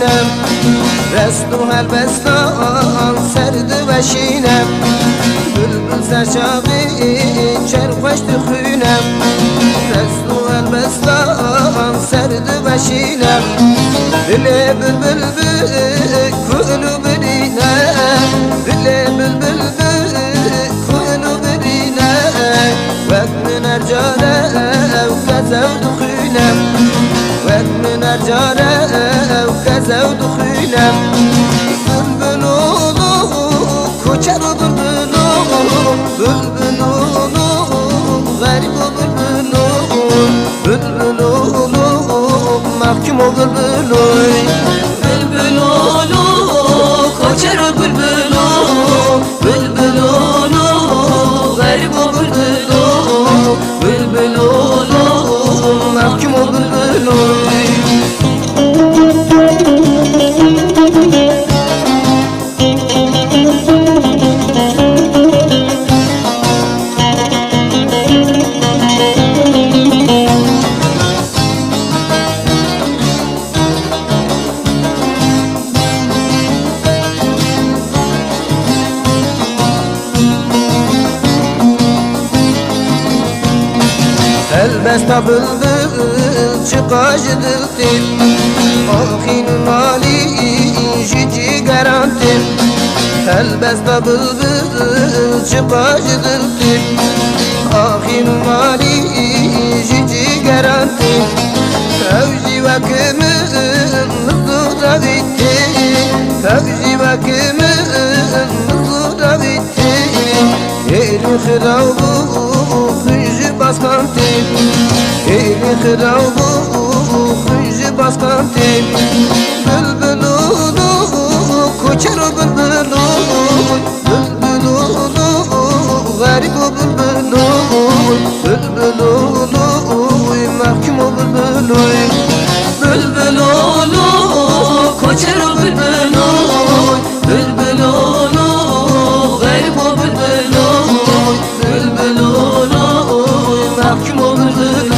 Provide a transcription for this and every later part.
بشینم رست و هلبستان سرد بشینم بلبل سرچاقی چرخوش دخونم رست و هلبستان سرد بشینم دل بلبل کلو برینم دل بلبل کلو برینم وقت من ارجاره و کزا و دخونم وقت من ارجاره و کزا و دخونم بلبل اولو کوچر و بلبل اولو غریب و بلبل اولو محکم و بلبل بلبل اولو کوچر و بلبل بلبل اولو غریب و بلبل اولو محکم و بلبل البستا بلبل çıkaj diltim Ahin mali jici garantim Elbesta bülbül çıkaj diltim Ahin mali jici garantim Fevzi ve kimin nızıra bitti Fevzi ve kimin nızıra bitti Yeri xirabu xıcı baskantim Yeri xirabu xıcı baskantim Bülbül ulu koçer o bülbül Bülbül ulu garip o bülbül Bülbül ulu mahkum o bülbül bülbül oğlu koçer o bülbül bülbül oğlu garip o bülbül bülbül oğlu mahkum o bülbül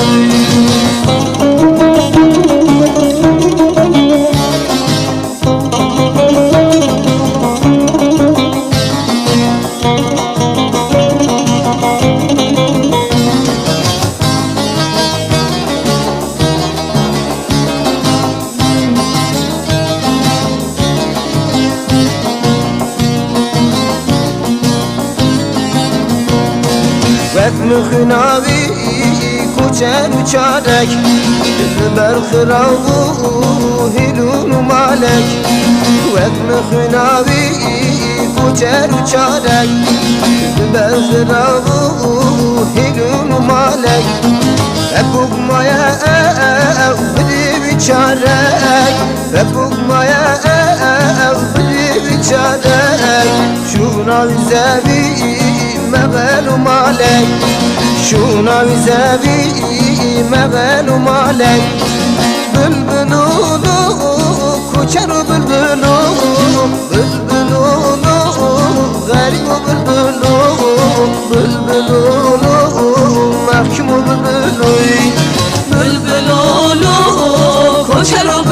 مخناوی کوچر و چارک برخراو هلون و مالک وقت مخناوی کوچر و چارک برخراو هلون و مالک ابوک مایا بری بیچارک ابوک مایا بری بیچارک شوناوی زوی مغل و مالک شوناوی زوی مغل و مالک بلبل اولو کوچر و بلبل بلبل اولو غریب و بلبل بلبل اولو محکم و بلبل bülbül oğlu koçer o